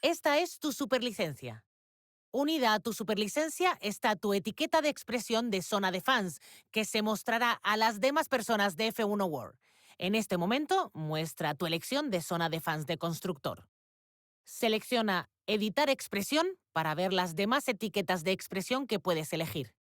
Esta es tu superlicencia. Unida a tu superlicencia está tu etiqueta de expresión de zona de fans, que se mostrará a las demás personas de F1 World. En este momento, muestra tu elección de zona de fans de constructor. Selecciona Editar expresión para ver las demás etiquetas de expresión que puedes elegir.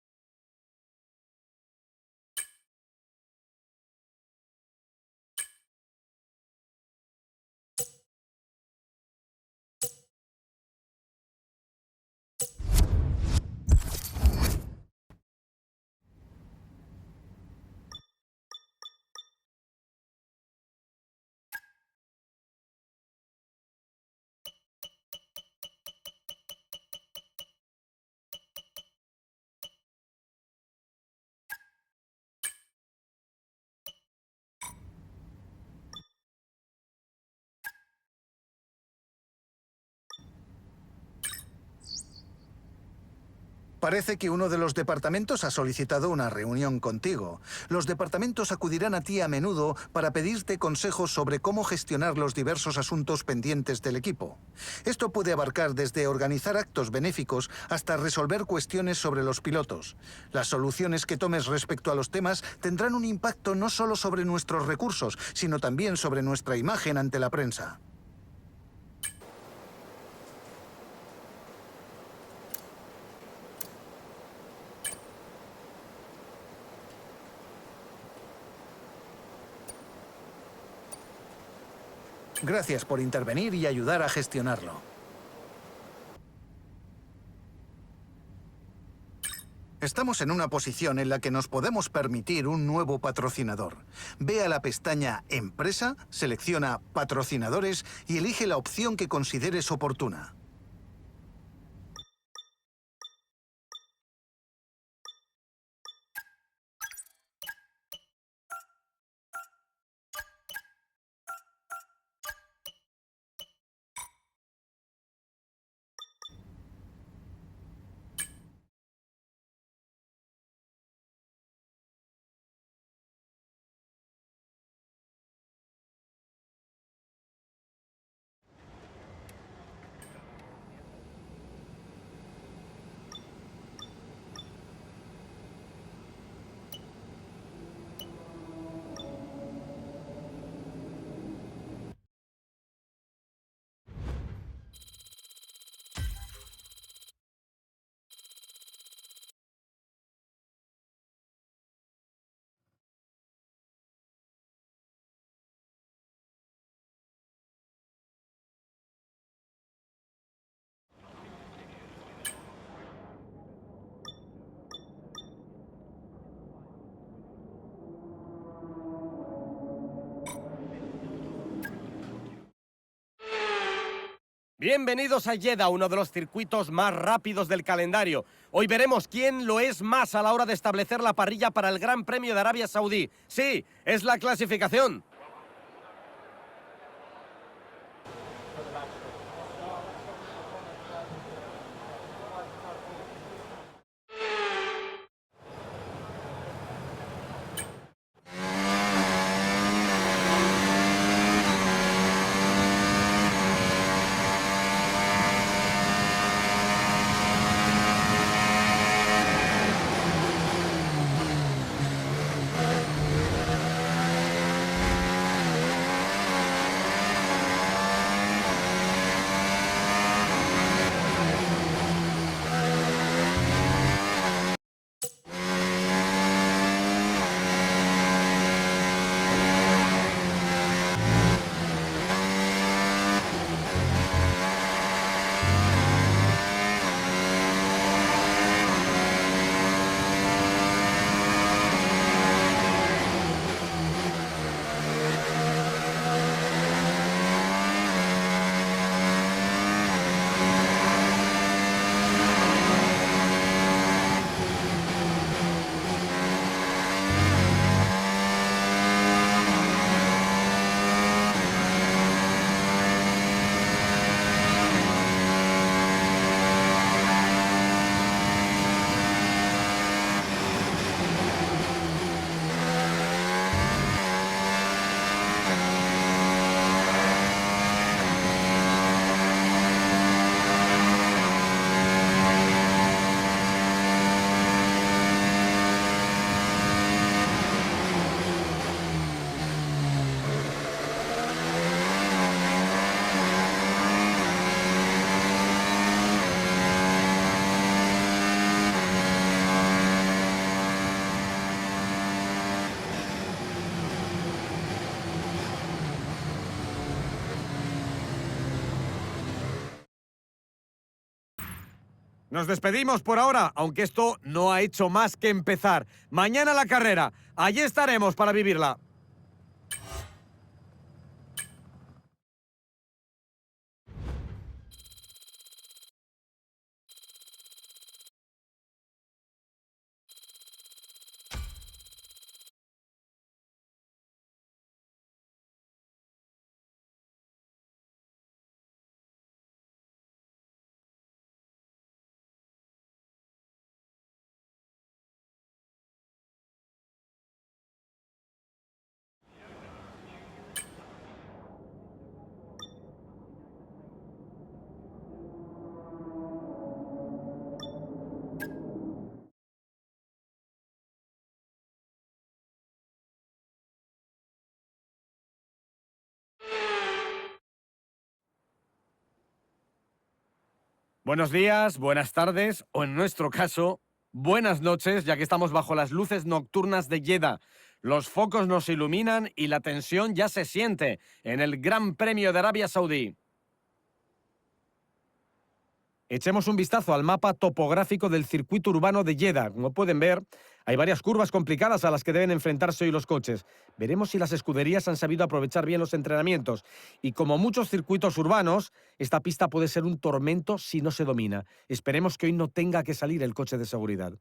Parece que uno de los departamentos ha solicitado una reunión contigo. Los departamentos acudirán a ti a menudo para pedirte consejos sobre cómo gestionar los diversos asuntos pendientes del equipo. Esto puede abarcar desde organizar actos benéficos hasta resolver cuestiones sobre los pilotos. Las soluciones que tomes respecto a los temas tendrán un impacto no solo sobre nuestros recursos, sino también sobre nuestra imagen ante la prensa. Gracias por intervenir y ayudar a gestionarlo. Estamos en una posición en la que nos podemos permitir un nuevo patrocinador. Ve a la pestaña Empresa, selecciona Patrocinadores y elige la opción que consideres oportuna. Bienvenidos a Jeddah, uno de los circuitos más rápidos del calendario. Hoy veremos quién lo es más a la hora de establecer la parrilla para el Gran Premio de Arabia Saudí. Sí, es la clasificación. Nos despedimos por ahora, aunque esto no ha hecho más que empezar. Mañana la carrera. Allí estaremos para vivirla. Buenos días, buenas tardes, o en nuestro caso, buenas noches, ya que estamos bajo las luces nocturnas de Jeddah. Los focos nos iluminan y la tensión ya se siente en el Gran Premio de Arabia Saudí. Echemos un vistazo al mapa topográfico del circuito urbano de Jeddah. Como pueden ver, hay varias curvas complicadas a las que deben enfrentarse hoy los coches. Veremos si las escuderías han sabido aprovechar bien los entrenamientos. Y como muchos circuitos urbanos, esta pista puede ser un tormento si no se domina. Esperemos que hoy no tenga que salir el coche de seguridad.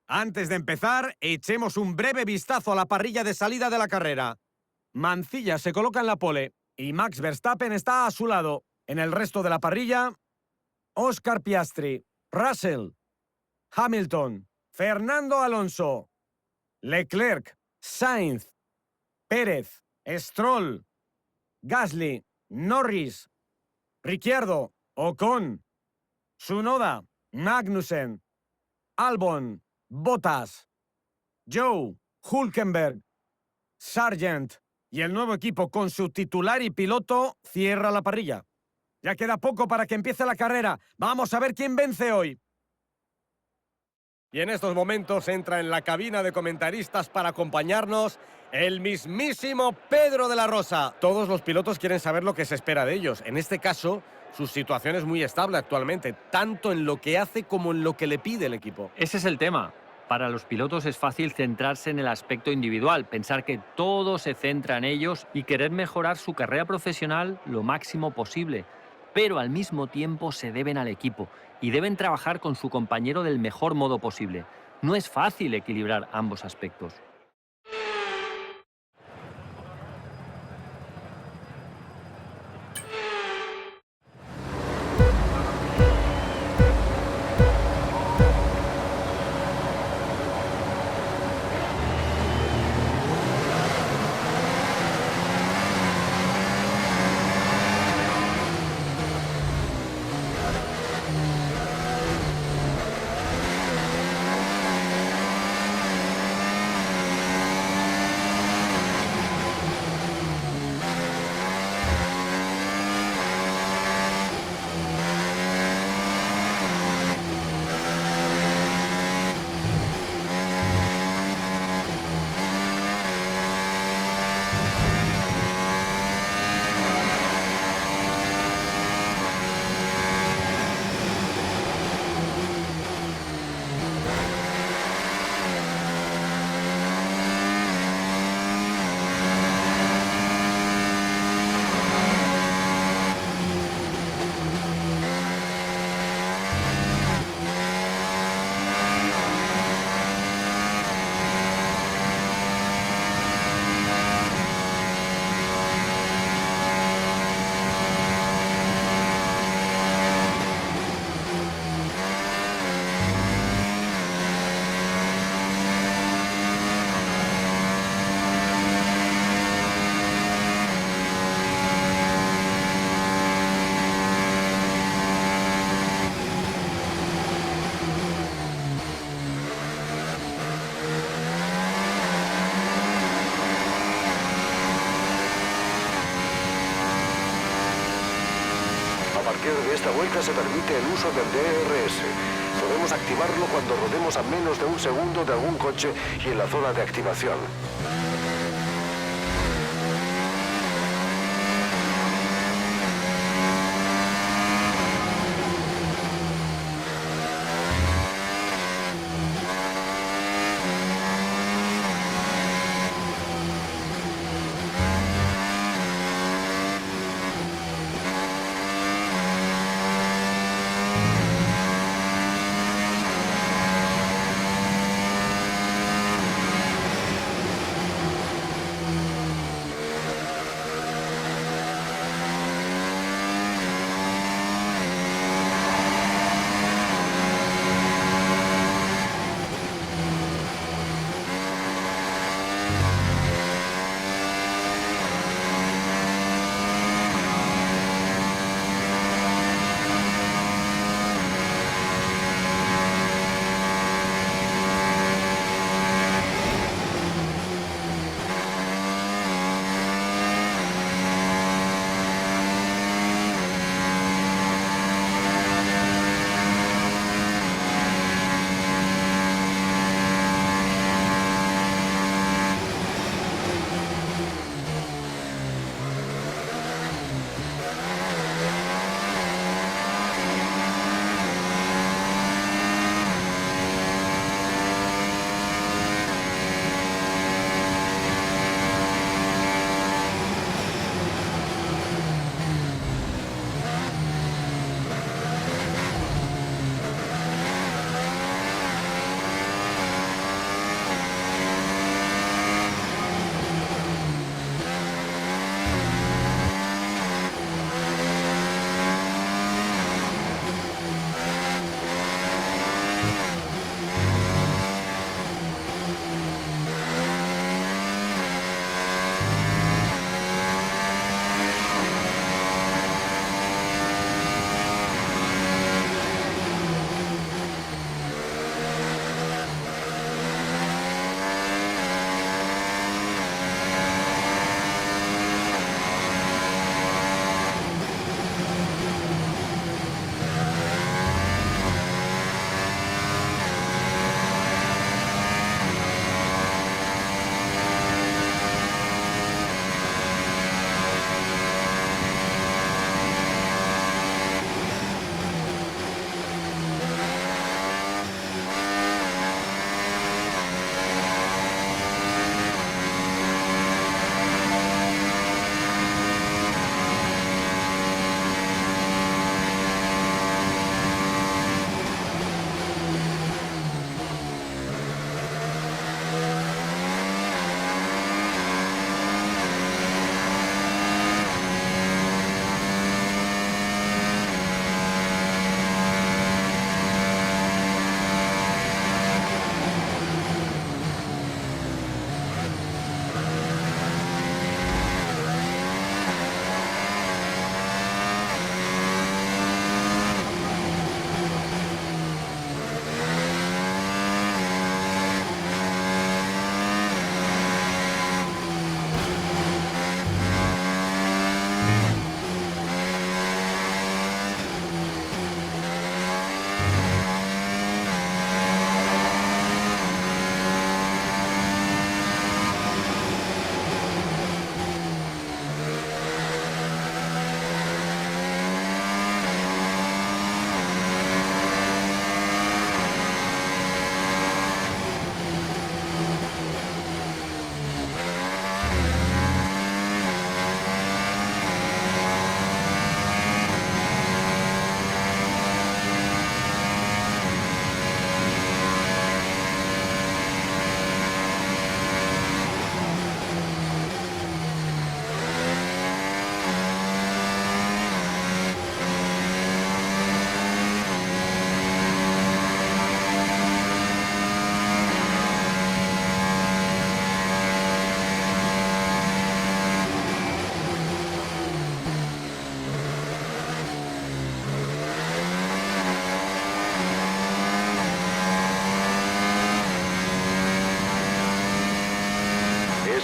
Antes de empezar, echemos un breve vistazo a la parrilla de salida de la carrera. Mancilla se coloca en la pole y Max Verstappen está a su lado. En el resto de la parrilla, Oscar Piastri, Russell, Hamilton, Fernando Alonso, Leclerc, Sainz, Pérez, Stroll, Gasly, Norris, Ricciardo, Ocon, Tsunoda, Magnussen, Albon, Bottas, Joe, Hülkenberg, Sargent y el nuevo equipo con su titular y piloto cierra la parrilla. Ya queda poco para que empiece la carrera. Vamos a ver quién vence hoy. Y en estos momentos entra en la cabina de comentaristas para acompañarnos el mismísimo Pedro de la Rosa. Todos los pilotos quieren saber lo que se espera de ellos. En este caso, su situación es muy estable actualmente, tanto en lo que hace como en lo que le pide el equipo. Ese es el tema. Para los pilotos es fácil centrarse en el aspecto individual, pensar que todo se centra en ellos y querer mejorar su carrera profesional lo máximo posible. Pero al mismo tiempo se deben al equipo y deben trabajar con su compañero del mejor modo posible. No es fácil equilibrar ambos aspectos. De esta vuelta se permite el uso del DRS. Podemos activarlo cuando rodemos a menos de un segundo de algún coche y en la zona de activación.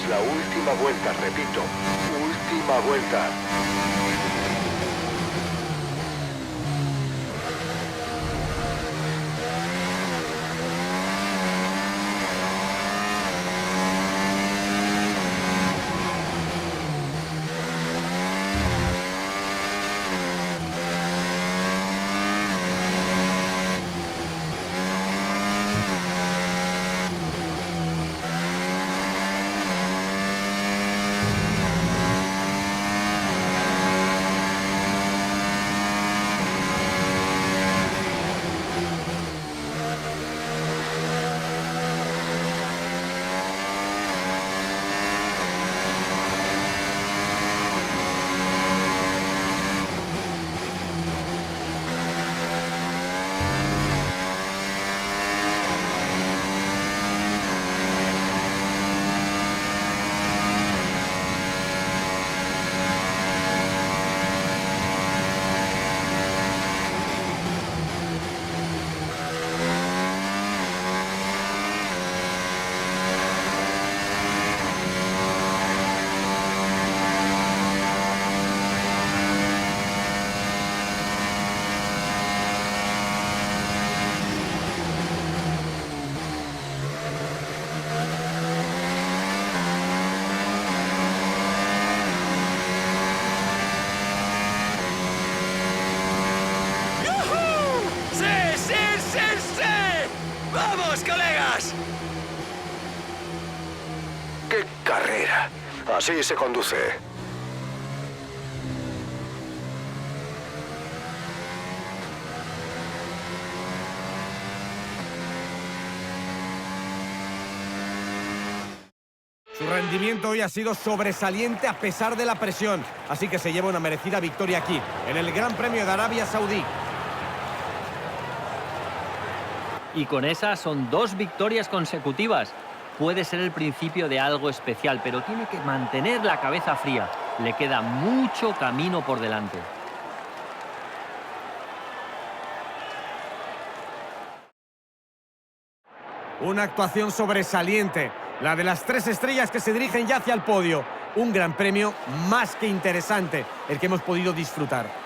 Es la última vuelta, repito. Última vuelta. ¡Qué carrera! Así se conduce. Su rendimiento hoy ha sido sobresaliente a pesar de la presión, así que se lleva una merecida victoria aquí, en el Gran Premio de Arabia Saudí. Y con esas son 2 victorias consecutivas. Puede ser el principio de algo especial, pero tiene que mantener la cabeza fría. Le queda mucho camino por delante. Una actuación sobresaliente, la de las 3 estrellas que se dirigen ya hacia el podio. Un gran premio más que interesante, el que hemos podido disfrutar.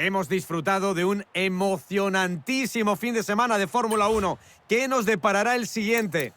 Hemos disfrutado de un emocionantísimo fin de semana de Fórmula 1. ¿Qué nos deparará el siguiente?